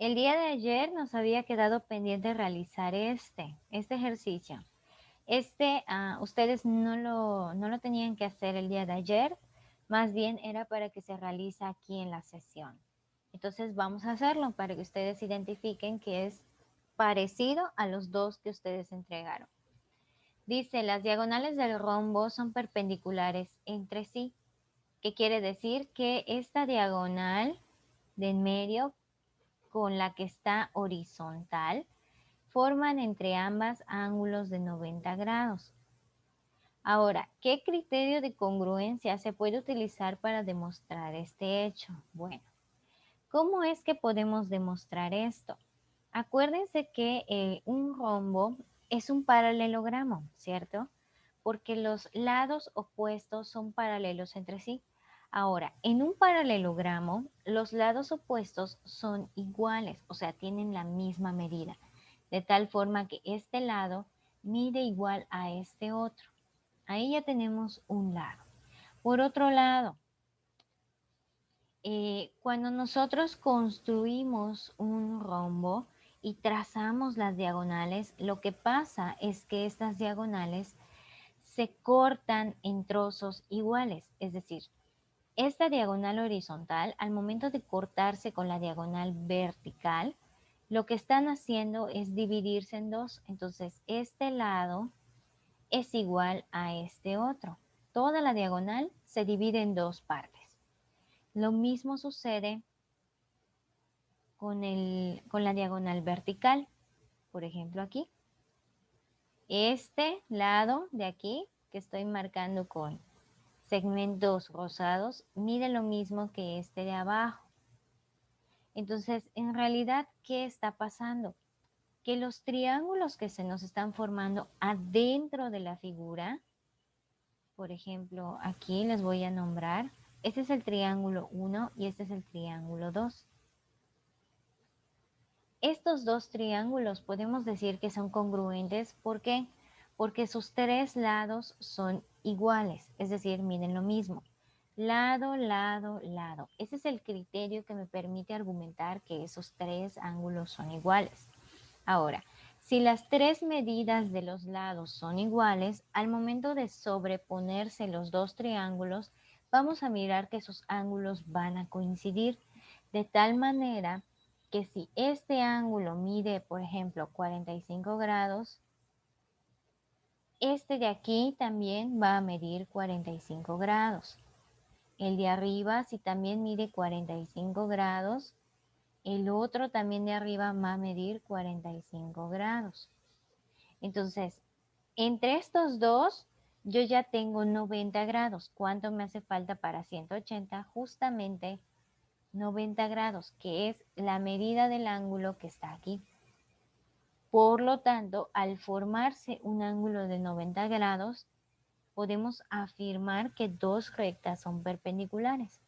El día de ayer nos había quedado pendiente realizar este ejercicio. Ustedes no lo tenían que hacer el día de ayer, más bien era para que se realice aquí en la sesión. Entonces vamos a hacerlo para que ustedes identifiquen que es parecido a los dos que ustedes entregaron. Dice, las diagonales del rombo son perpendiculares entre sí. ¿Qué quiere decir? Que esta diagonal de en medio con la que está horizontal forman entre ambas ángulos de 90 grados. Ahora, ¿qué criterio de congruencia se puede utilizar para demostrar este hecho? Bueno, ¿cómo es que podemos demostrar esto? Acuérdense que un rombo es un paralelogramo, ¿cierto? Porque los lados opuestos son paralelos entre sí. Ahora, en un paralelogramo, los lados opuestos son iguales, o sea, tienen la misma medida, de tal forma que este lado mide igual a este otro. Ahí ya tenemos un lado. Por otro lado, cuando nosotros construimos un rombo y trazamos las diagonales, lo que pasa es que estas diagonales se cortan en trozos iguales. Es decir, esta diagonal horizontal, al momento de cortarse con la diagonal vertical, lo que están haciendo es dividirse en dos. Entonces, este lado es igual a este otro. Toda la diagonal se divide en dos partes. Lo mismo sucede con la diagonal vertical. Por ejemplo, aquí. Este lado de aquí, que estoy marcando con segmentos rosados, mide lo mismo que este de abajo. Entonces, en realidad, ¿qué está pasando? Que los triángulos que se nos están formando adentro de la figura, por ejemplo, aquí les voy a nombrar, este es el triángulo 1 y este es el triángulo 2. Estos dos triángulos podemos decir que son congruentes. ¿Por qué? Porque sus tres lados son iguales, es decir, miden lo mismo. Lado, lado, lado. Ese es el criterio que me permite argumentar que esos tres ángulos son iguales. Ahora, si las tres medidas de los lados son iguales, al momento de sobreponerse los dos triángulos, vamos a mirar que esos ángulos van a coincidir de tal manera que si este ángulo mide, por ejemplo, 45 grados, este de aquí también va a medir 45 grados. El de arriba, si también mide 45 grados, el otro también de arriba va a medir 45 grados. Entonces, entre estos dos, yo ya tengo 90 grados. ¿Cuánto me hace falta para 180? Justamente 90 grados, que es la medida del ángulo que está aquí. Por lo tanto, al formarse un ángulo de 90 grados, podemos afirmar que dos rectas son perpendiculares.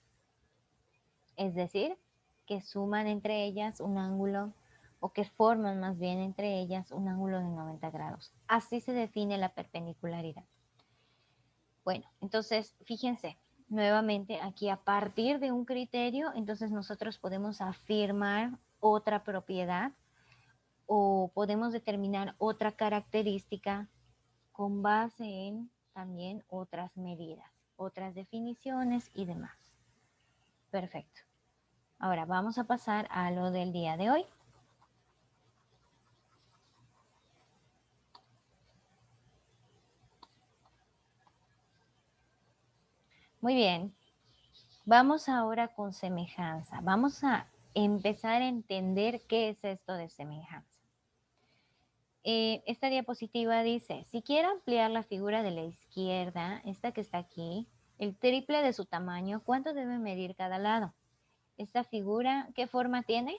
Es decir, que suman entre ellas un ángulo, o que forman más bien entre ellas un ángulo de 90 grados. Así se define la perpendicularidad. Bueno, entonces, fíjense, nuevamente aquí a partir de un criterio, entonces nosotros podemos afirmar otra propiedad o podemos determinar otra característica con base en también otras medidas, otras definiciones y demás. Perfecto. Ahora vamos a pasar a lo del día de hoy. Muy bien. Vamos ahora con semejanza. Vamos a empezar a entender qué es esto de semejanza. Esta diapositiva dice, si quiero ampliar la figura de la izquierda, esta que está aquí, el triple de su tamaño, ¿cuánto debe medir cada lado? Esta figura, ¿qué forma tiene?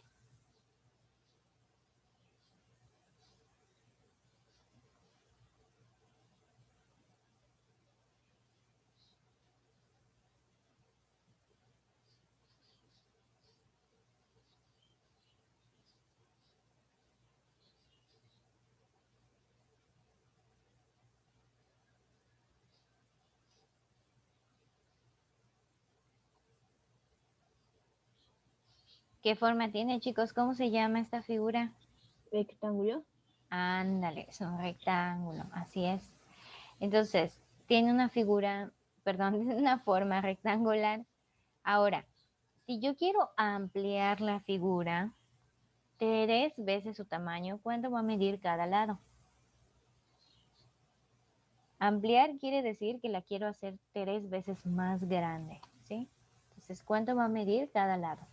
¿Qué forma tiene, chicos? ¿Cómo se llama esta figura? Rectángulo. Ándale, es un rectángulo, así es. Entonces, tiene una figura, perdón, tiene una forma rectangular. Ahora, si yo quiero ampliar la figura 3 veces su tamaño, ¿cuánto va a medir cada lado? Ampliar quiere decir que la quiero hacer 3 veces más grande, ¿sí? Entonces, ¿cuánto va a medir cada lado?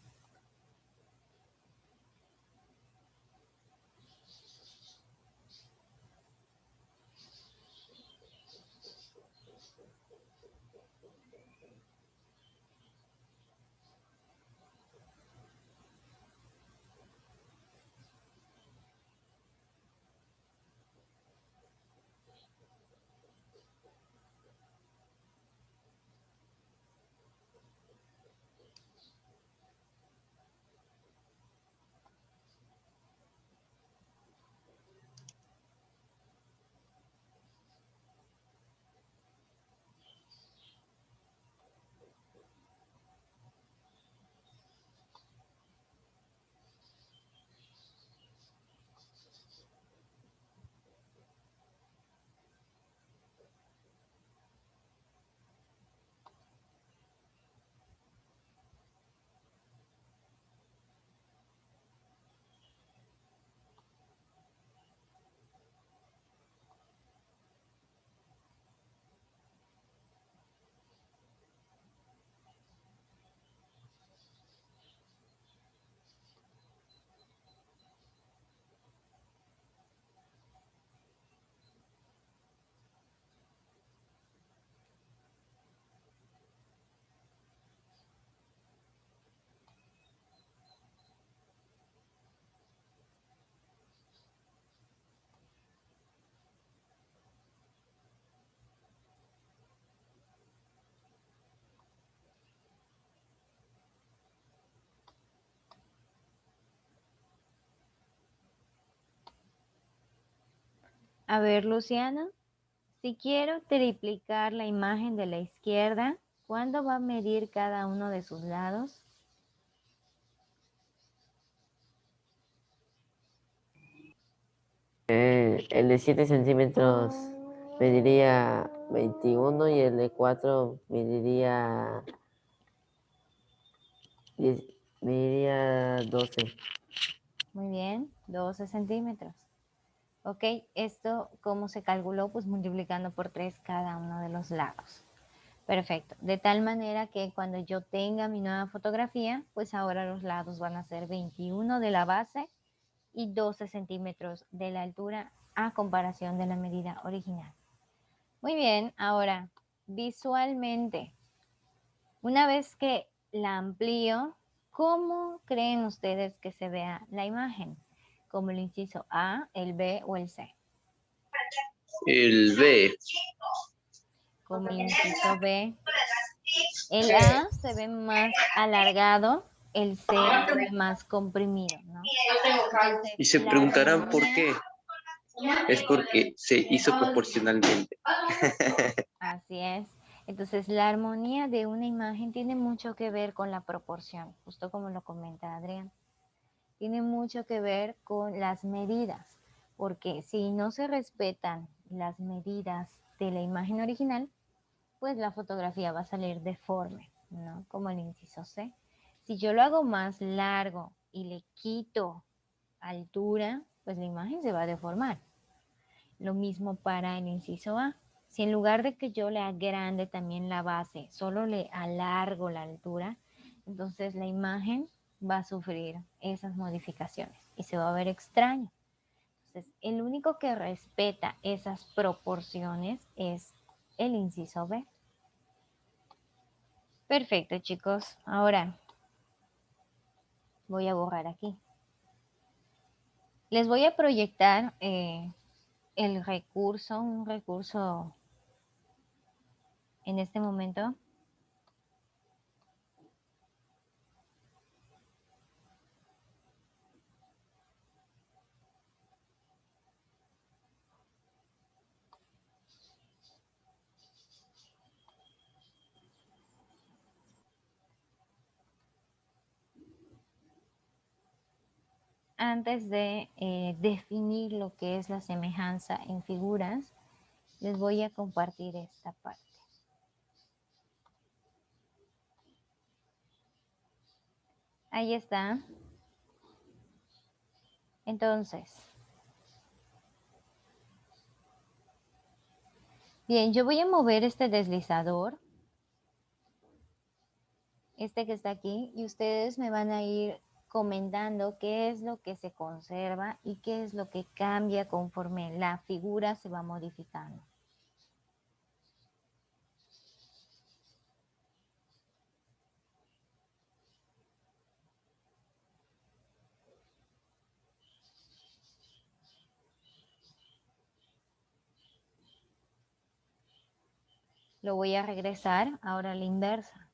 A ver, Luciano, si quiero triplicar la imagen de la izquierda, ¿cuándo va a medir cada uno de sus lados? El de 7 centímetros mediría 21 y el de 4 mediría, mediría 12. Muy bien, 12 centímetros. Ok, esto, ¿cómo se calculó? Pues multiplicando por 3 cada uno de los lados. Perfecto, de tal manera que cuando yo tenga mi nueva fotografía, pues ahora los lados van a ser 21 de la base y 12 centímetros de la altura a comparación de la medida original. Muy bien, ahora visualmente, una vez que la amplío, ¿cómo creen ustedes que se vea la imagen? ¿Como el inciso A, el B o el C? El B. Como el inciso B. El A se ve más alargado, el C se ve más comprimido, ¿no? Entonces, Y se la preguntarán por armonía, qué. Es porque se hizo proporcionalmente. así es. Entonces, la armonía de una imagen tiene mucho que ver con la proporción, justo como lo comenta Adrián. Tiene mucho que ver con las medidas, porque si no se respetan las medidas de la imagen original, pues la fotografía va a salir deforme, ¿no? Como el inciso C. Si yo lo hago más largo y le quito altura, pues la imagen se va a deformar. Lo mismo para el inciso A. Si en lugar de que yo le agrande también la base, solo le alargo la altura, entonces la imagen va a sufrir esas modificaciones y se va a ver extraño. Entonces, el único que respeta esas proporciones es el inciso B. Perfecto, chicos. Ahora voy a borrar aquí. Les voy a proyectar el recurso, un recurso en este momento. antes de definir lo que es la semejanza en figuras, les voy a compartir esta parte. Ahí está. Entonces, bien, yo voy a mover este deslizador, este que está aquí, y ustedes me van a ir comentando qué es lo que se conserva y qué es lo que cambia conforme la figura se va modificando. Lo voy a regresar ahora a la inversa.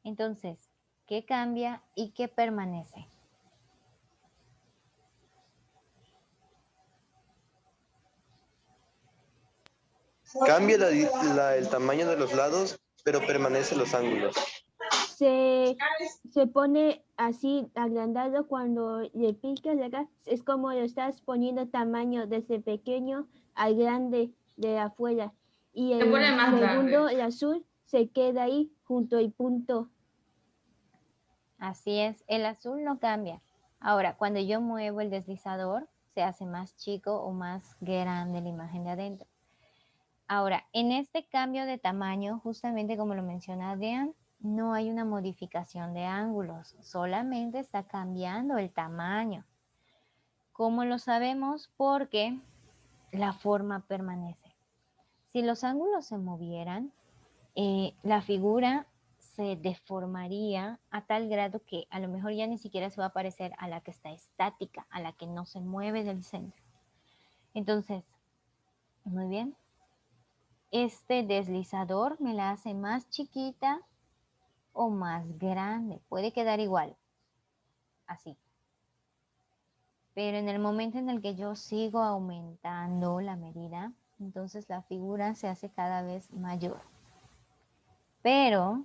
Entonces, ¿qué cambia y qué permanece? Cambia el tamaño de los lados, pero permanecen los ángulos. Se pone así agrandado cuando le picas acá. Es como lo estás poniendo tamaño desde pequeño al grande de afuera. Y el pone más segundo, grande. el azul, se queda ahí junto al punto. Así es, el azul no cambia. Ahora, cuando yo muevo el deslizador, se hace más chico o más grande la imagen de adentro. Ahora, en este cambio de tamaño, justamente como lo menciona Adrián, no hay una modificación de ángulos, solamente está cambiando el tamaño. ¿Cómo lo sabemos? Porque la forma permanece. Si los ángulos se movieran, la figura se deformaría a tal grado que a lo mejor ya ni siquiera se va a parecer a la que está estática, a la que no se mueve del centro. Entonces, muy bien. Este deslizador me la hace más chiquita o más grande. Puede quedar igual, así. Pero en el momento en el que yo sigo aumentando la medida, entonces la figura se hace cada vez mayor. Pero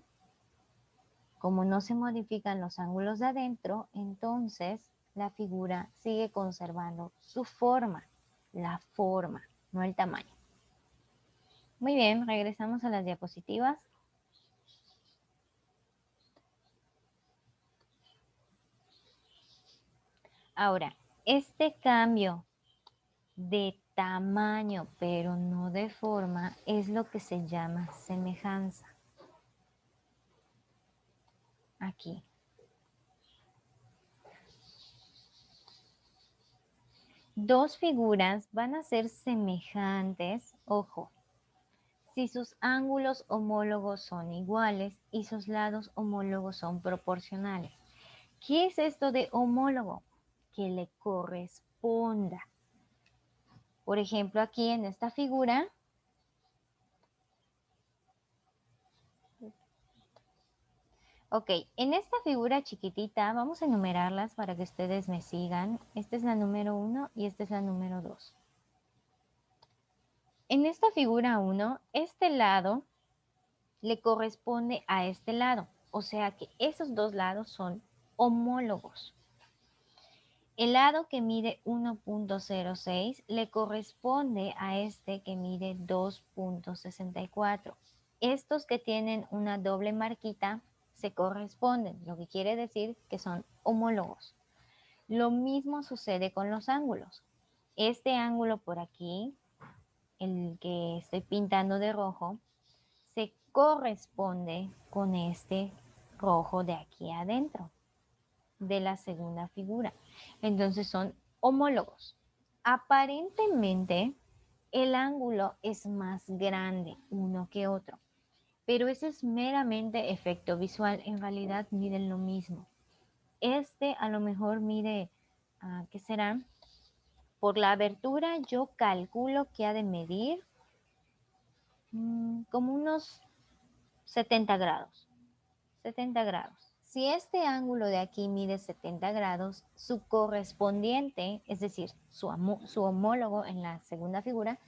como no se modifican los ángulos de adentro, entonces la figura sigue conservando su forma, la forma, no el tamaño. Muy bien, regresamos a las diapositivas. Ahora, este cambio de tamaño, pero no de forma, es lo que se llama semejanza. Aquí. Dos figuras van a ser semejantes, ojo, si sus ángulos homólogos son iguales y sus lados homólogos son proporcionales. ¿Qué es esto de homólogo? Que le corresponda. Por ejemplo, aquí en esta figura, ok, en esta figura chiquitita, vamos a enumerarlas para que ustedes me sigan. Esta es la número 1 y esta es la número 2. En esta figura 1, este lado le corresponde a este lado. O sea que esos dos lados son homólogos. El lado que mide 1.06 le corresponde a este que mide 2.64. Estos que tienen una doble marquita se corresponden, lo que quiere decir que son homólogos. Lo mismo sucede con los ángulos. Este ángulo por aquí, el que estoy pintando de rojo, se corresponde con este rojo de aquí adentro, de la segunda figura. Entonces son homólogos. Aparentemente, el ángulo es más grande uno que otro, pero ese es meramente efecto visual. En realidad miden lo mismo. Este a lo mejor mide, ¿qué será? Por la abertura yo calculo que ha de medir como unos 70 grados. 70 grados. Si este ángulo de aquí mide 70 grados, su correspondiente, es decir, su homólogo en la segunda figura,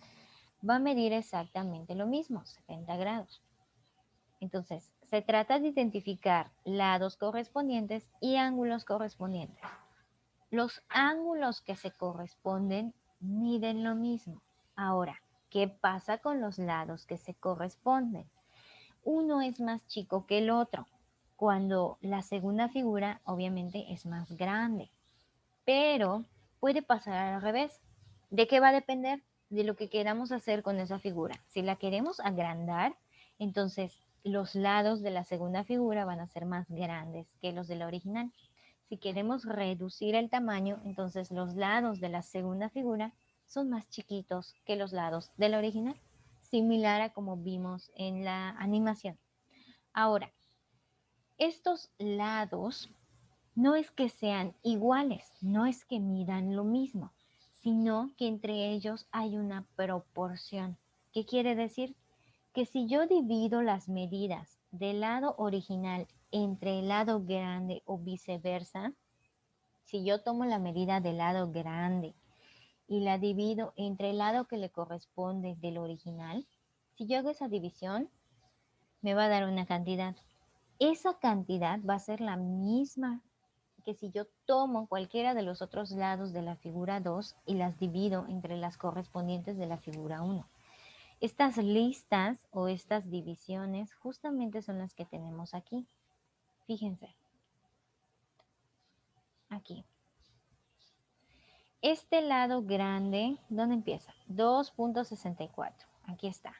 va a medir exactamente lo mismo, 70 grados. Entonces, se trata de identificar lados correspondientes y ángulos correspondientes. Los ángulos que se corresponden miden lo mismo. Ahora, ¿qué pasa con los lados que se corresponden? Uno es más chico que el otro, cuando la segunda figura obviamente es más grande. Pero puede pasar al revés. ¿De qué va a depender? De lo que queramos hacer con esa figura. Si la queremos agrandar, entonces los lados de la segunda figura van a ser más grandes que los de la original. Si queremos reducir el tamaño, entonces los lados de la segunda figura son más chiquitos que los lados de la original, similar a como vimos en la animación. Ahora, estos lados no es que sean iguales, no es que midan lo mismo, sino que entre ellos hay una proporción. ¿Qué quiere decir? Que si yo divido las medidas del lado original entre el lado grande o viceversa, si yo tomo la medida del lado grande y la divido entre el lado que le corresponde del original, si yo hago esa división, me va a dar una cantidad. Esa cantidad va a ser la misma que si yo tomo cualquiera de los otros lados de la figura 2 y las divido entre las correspondientes de la figura 1. Estas listas o estas divisiones justamente son las que tenemos aquí. Fíjense. Aquí. Este lado grande, ¿dónde empieza? 2.64. Aquí está.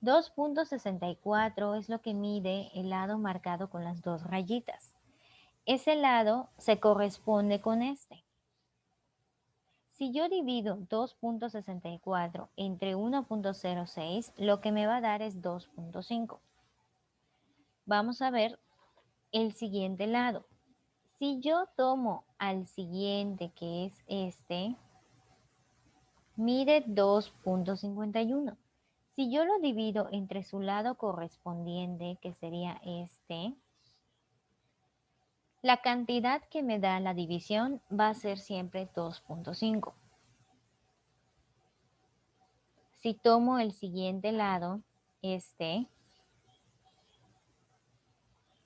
2.64 es lo que mide el lado marcado con las dos rayitas. Ese lado se corresponde con este. Si yo divido 2.64 entre 1.06, lo que me va a dar es 2.5. Vamos a ver el siguiente lado. Si yo tomo al siguiente, que es este, mide 2.51. Si yo lo divido entre su lado correspondiente, que sería este, la cantidad que me da la división va a ser siempre 2.5. Si tomo el siguiente lado, este,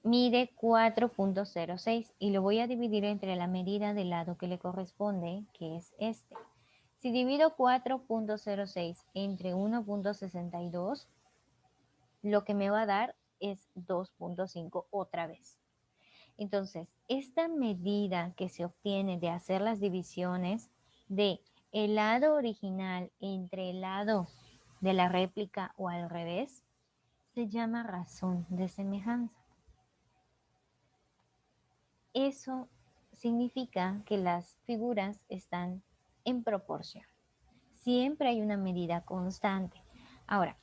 mide 4.06 y lo voy a dividir entre la medida del lado que le corresponde, que es este. Si divido 4.06 entre 1.62, lo que me va a dar es 2.5 otra vez. Entonces, esta medida que se obtiene de hacer las divisiones de el lado original entre el lado de la réplica o al revés, se llama razón de semejanza. Eso significa que las figuras están en proporción. Siempre hay una medida constante. Ahora,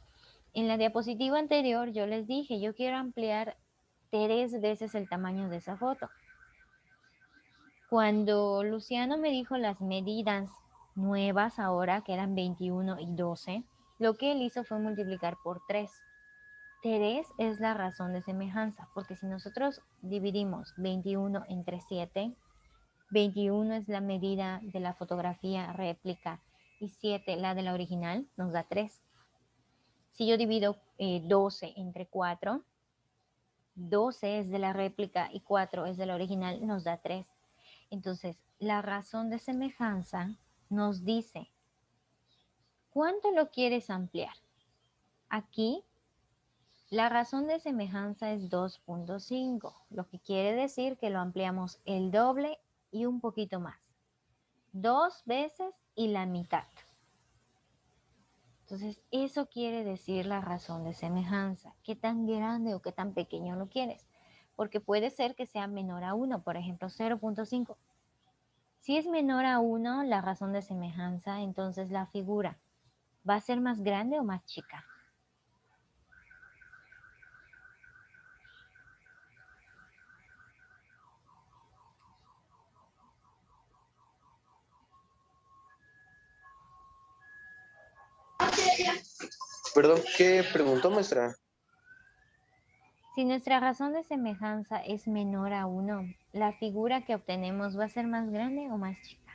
en la diapositiva anterior yo les dije, yo quiero ampliar 3 veces el tamaño de esa foto. Cuando Luciano me dijo las medidas nuevas ahora, que eran 21 y 12, lo que él hizo fue multiplicar por 3. 3 es la razón de semejanza, porque si nosotros dividimos 21 entre 7, 21 es la medida de la fotografía réplica y 7 la de la original, nos da 3. Si yo divido 12 entre 4, 12 es de la réplica y 4 es de la original, nos da 3. Entonces, la razón de semejanza nos dice, ¿cuánto lo quieres ampliar? Aquí, la razón de semejanza es 2.5, lo que quiere decir que lo ampliamos el doble y un poquito más. 2 veces y la mitad. Entonces, eso quiere decir la razón de semejanza. ¿Qué tan grande o qué tan pequeño lo quieres? Porque puede ser que sea menor a 1, por ejemplo, 0.5. Si es menor a 1, la razón de semejanza, entonces la figura va a ser más grande o más chica. Perdón, ¿qué preguntó, maestra? Si nuestra razón de semejanza es menor a 1, ¿la figura que obtenemos va a ser más grande o más chica?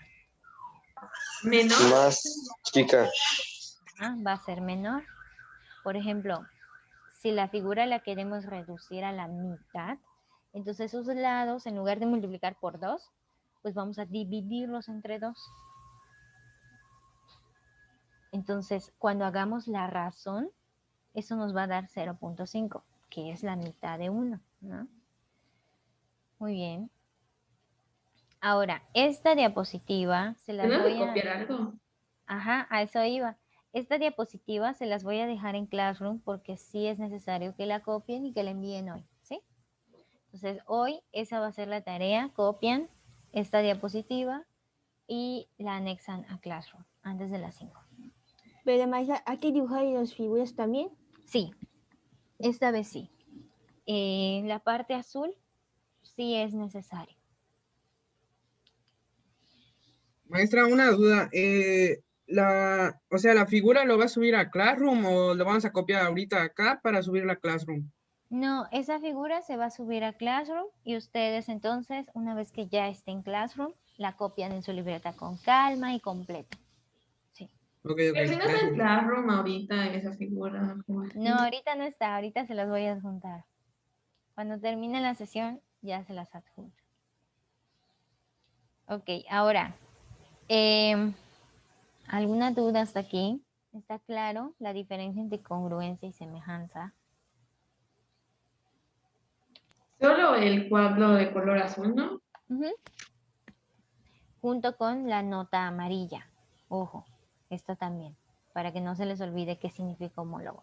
Menor. Más chica. Va a ser menor. Por ejemplo, si la figura la queremos reducir a la mitad, entonces sus lados, en lugar de multiplicar por 2, pues vamos a dividirlos entre 2. Entonces, cuando hagamos la razón, eso nos va a dar 0.5, que es la mitad de 1, ¿no? Muy bien. Ahora, esta diapositiva se las ¿Tengo que voy a... copiar algo? Ajá, a eso iba. Esta diapositiva se las voy a dejar en Classroom porque sí es necesario que la copien y que la envíen hoy, ¿sí? Entonces, hoy esa va a ser la tarea. Copian esta diapositiva y la anexan a Classroom antes de las 5. Pero maestra, ¿hay que dibujar las figuras también? Sí, esta vez sí. La parte azul sí es necesario. Maestra, una duda. O sea, ¿la figura lo va a subir a Classroom o lo vamos a copiar ahorita acá para subirla a Classroom? No, esa figura se va a subir a Classroom y ustedes entonces, una vez que ya esté en Classroom, la copian en su libreta con calma y completa. Sí. Ok, Pero si no está en gracias. Classroom ahorita en esa figura. ¿Cómo así? No, ahorita no está, ahorita se las voy a adjuntar. Cuando termine la sesión, ya se las adjunto. Ok, ahora, ¿alguna duda hasta aquí? ¿Está claro la diferencia entre congruencia y semejanza? Solo el cuadro de color azul, ¿no? Ujú. Junto con la nota amarilla. Ojo, esto también, para que no se les olvide qué significa homólogo.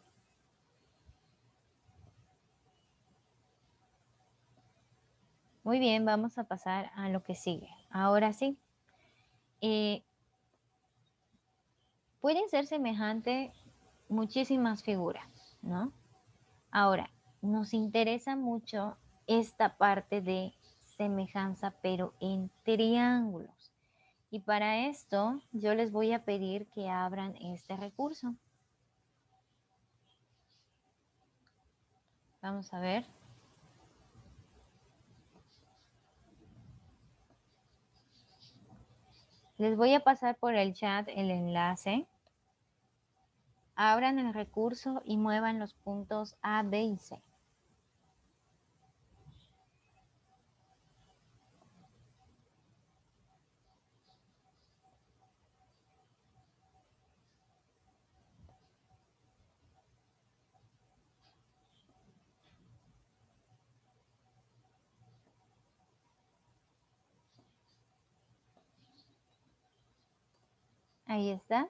Muy bien, vamos a pasar a lo que sigue. Ahora sí, pueden ser semejantes muchísimas figuras, ¿no? Ahora, nos interesa mucho esta parte de semejanza, pero en triángulos. Y para esto, yo les voy a pedir que abran este recurso. Vamos a ver. Les voy a pasar por el chat el enlace. Abran el recurso y muevan los puntos A, B y C. Ahí está.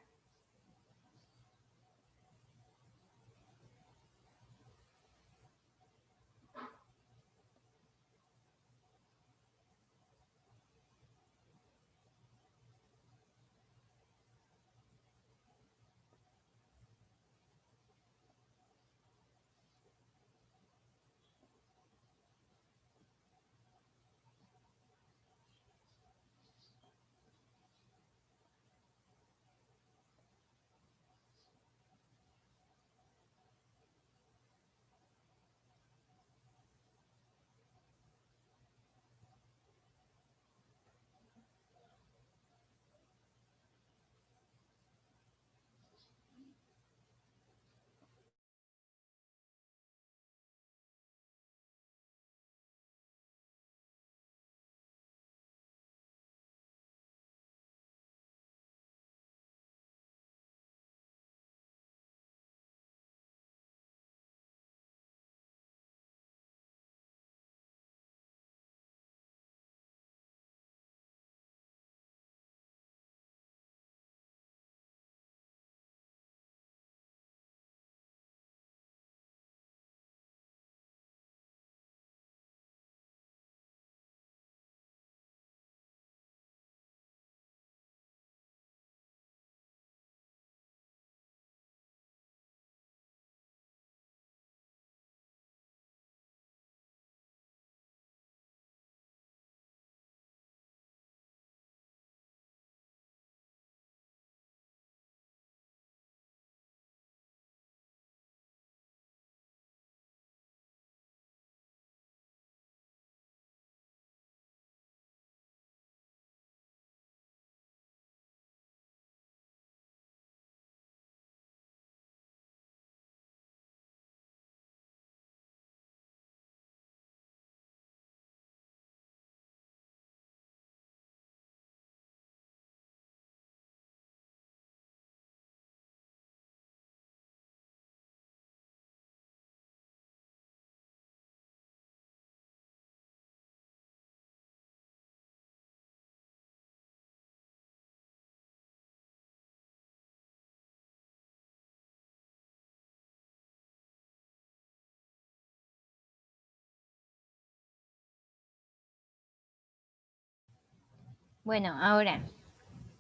Bueno, ahora,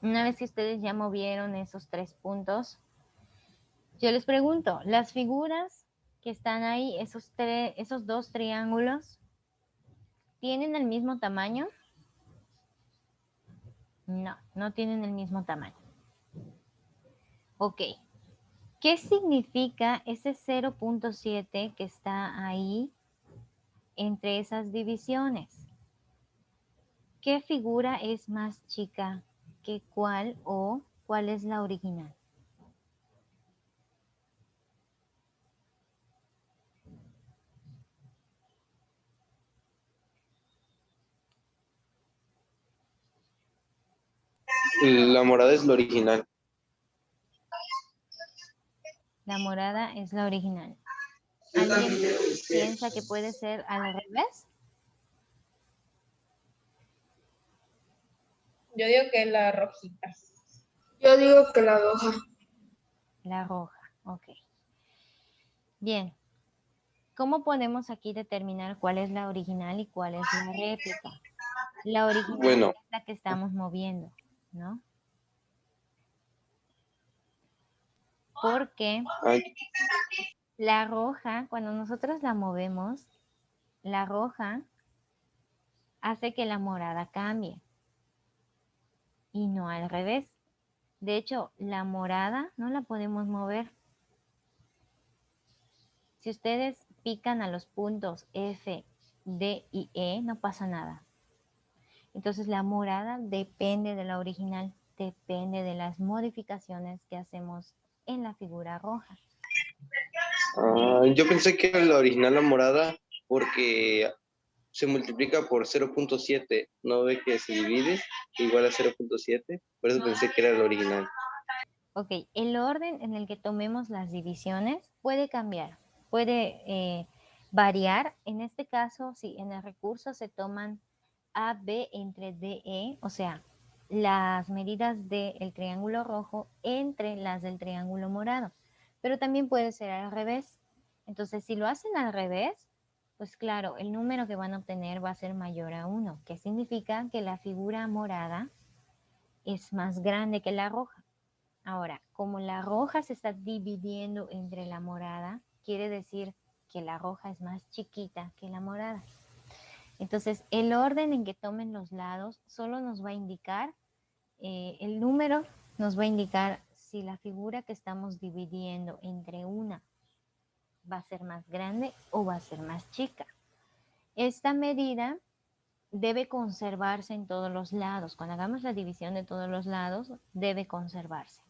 una vez que ustedes ya movieron esos 3 puntos, yo les pregunto, las figuras que están ahí, esos 2 triángulos, ¿tienen el mismo tamaño? No, no tienen el mismo tamaño. Ok. ¿Qué significa ese 0.7 que está ahí entre esas divisiones? ¿Qué figura es más chica que cuál o cuál es la original? La morada es la original. La morada es la original. ¿Alguien piensa que puede ser al revés? Yo digo que la rojita. Yo digo que la roja. La roja, ok. Bien. ¿Cómo podemos aquí determinar cuál es la original y cuál es la réplica? La original Bueno. es la que estamos moviendo, ¿no? Porque Ay, la roja, cuando nosotros la movemos, la roja hace que la morada cambie y no al revés. De hecho, la morada no la podemos mover. Si ustedes pican a los puntos F, D y E, no pasa nada. Entonces la morada depende de la original, depende de las modificaciones que hacemos en la figura roja. yo pensé que era la original la morada porque se multiplica por 0.7. ¿No ve que se divide igual a 0.7? Por eso pensé que era la original. Ok, el orden en el que tomemos las divisiones puede cambiar, puede variar. En este caso, si en el recurso se toman AB entre DE, o sea, las medidas del triángulo rojo entre las del triángulo morado. Pero también puede ser al revés. Entonces, si lo hacen al revés, pues claro, el número que van a obtener va a ser mayor a 1, que significa que la figura morada es más grande que la roja. Ahora, como la roja se está dividiendo entre la morada, quiere decir que la roja es más chiquita que la morada. Entonces, el orden en que tomen los lados solo nos va a indicar, el número nos va a indicar si la figura que estamos dividiendo entre una va a ser más grande o va a ser más chica. Esta medida debe conservarse en todos los lados. Cuando hagamos la división de todos los lados, debe conservarse.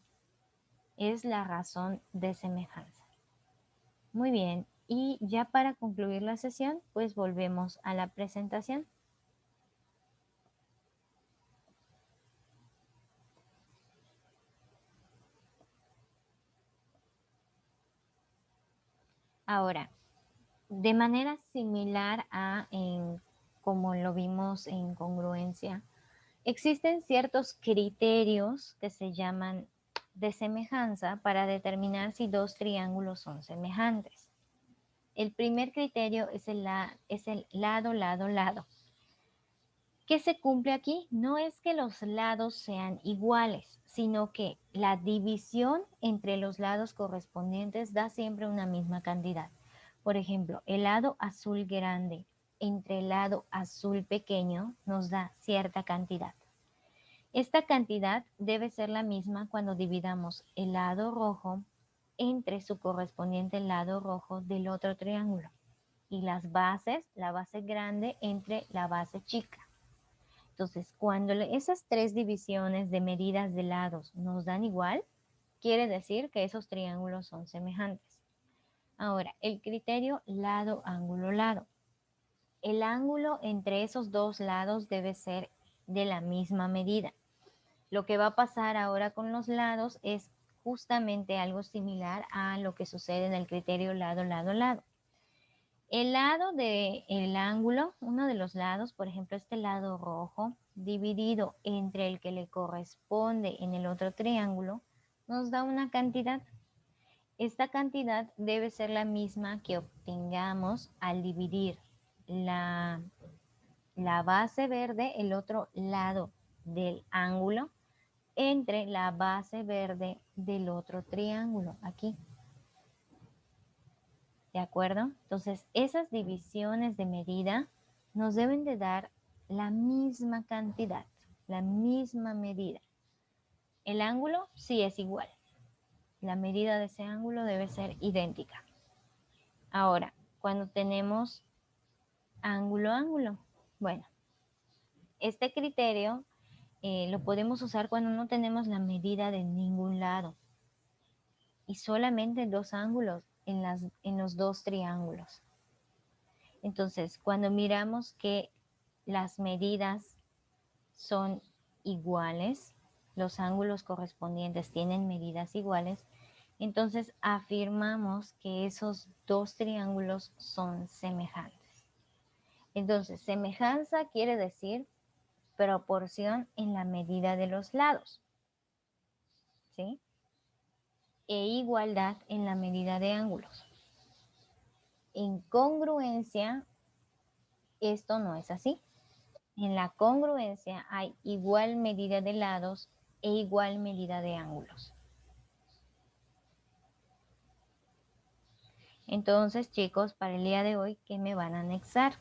Es la razón de semejanza. Muy bien, y ya para concluir la sesión, pues volvemos a la presentación. Ahora, de manera similar a como lo vimos en congruencia, existen ciertos criterios que se llaman de semejanza para determinar si dos triángulos son semejantes. El primer criterio es el lado, lado, lado. ¿Qué se cumple aquí? No es que los lados sean iguales, sino que la división entre los lados correspondientes da siempre una misma cantidad. Por ejemplo, el lado azul grande entre el lado azul pequeño nos da cierta cantidad. Esta cantidad debe ser la misma cuando dividamos el lado rojo entre su correspondiente lado rojo del otro triángulo y las bases, la base grande entre la base chica. Entonces, cuando esas 3 divisiones de medidas de lados nos dan igual, quiere decir que esos triángulos son semejantes. Ahora, el criterio lado, ángulo, lado. El ángulo entre esos dos lados debe ser de la misma medida. Lo que va a pasar ahora con los lados es justamente algo similar a lo que sucede en el criterio lado, lado, lado. El lado del ángulo, uno de los lados, por ejemplo, este lado rojo, dividido entre el que le corresponde en el otro triángulo, nos da una cantidad. Esta cantidad debe ser la misma que obtengamos al dividir la base verde, el otro lado del ángulo entre la base verde del otro triángulo, aquí. ¿De acuerdo? Entonces, esas divisiones de medida nos deben de dar la misma cantidad, la misma medida. El ángulo sí es igual. La medida de ese ángulo debe ser idéntica. Ahora, cuando tenemos ángulo, bueno, este criterio lo podemos usar cuando no tenemos la medida de ningún lado y solamente dos ángulos en los dos triángulos. Entonces, cuando miramos que las medidas son iguales, los ángulos correspondientes tienen medidas iguales, entonces afirmamos que esos dos triángulos son semejantes. Entonces, semejanza quiere decir proporción en la medida de los lados, ¿sí? E igualdad en la medida de ángulos. En congruencia, esto no es así. En la congruencia hay igual medida de lados e igual medida de ángulos. Entonces, chicos, para el día de hoy, ¿qué me van a anexar?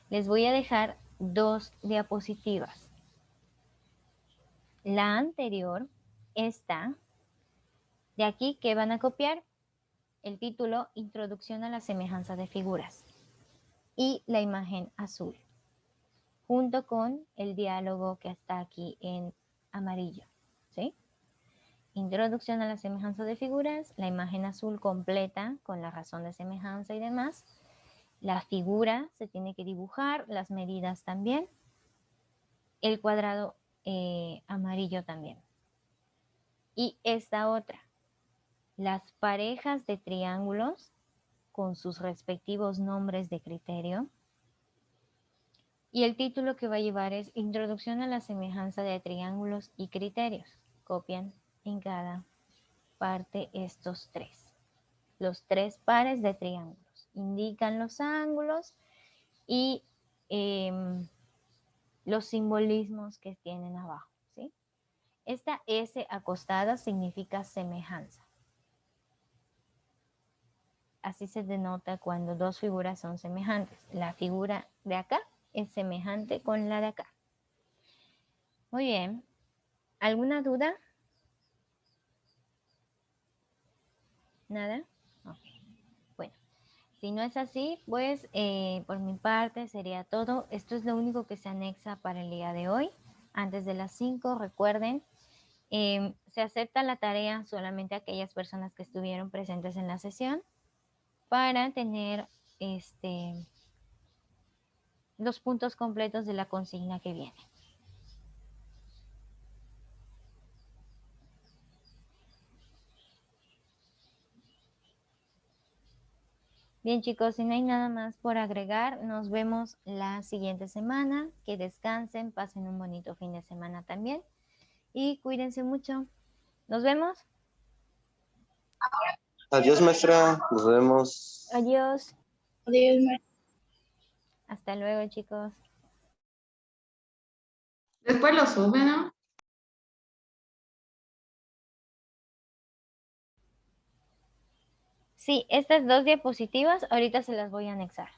Les voy a dejar 2 diapositivas. La anterior está de aquí, que van a copiar el título Introducción a la semejanza de figuras y la imagen azul, junto con el diálogo que está aquí en amarillo, ¿sí? Introducción a la semejanza de figuras, la imagen azul completa con la razón de semejanza y demás. La figura se tiene que dibujar, las medidas también. El cuadrado amarillo también. Y esta otra, las parejas de triángulos con sus respectivos nombres de criterio. Y el título que va a llevar es Introducción a la semejanza de triángulos y criterios. Copian en cada parte estos 3. Los 3 pares de triángulos. Indican los ángulos y los simbolismos que tienen abajo, ¿sí? Esta S acostada significa semejanza. Así se denota cuando dos figuras son semejantes. La figura de acá es semejante con la de acá. Muy bien. ¿Alguna duda? ¿Nada? Ok. Bueno, si no es así, pues por mi parte sería todo. Esto es lo único que se anexa para el día de hoy. Antes de las 5, recuerden, se acepta la tarea solamente a aquellas personas que estuvieron presentes en la sesión para tener los puntos completos de la consigna que viene. Bien, chicos, si no hay nada más por agregar, nos vemos la siguiente semana. Que descansen, pasen un bonito fin de semana también y cuídense mucho. Nos vemos. Adiós, maestra. Nos vemos. Adiós. Adiós, maestra. Hasta luego, chicos. Después lo sube, ¿no? Sí, estas 2 diapositivas ahorita se las voy a anexar.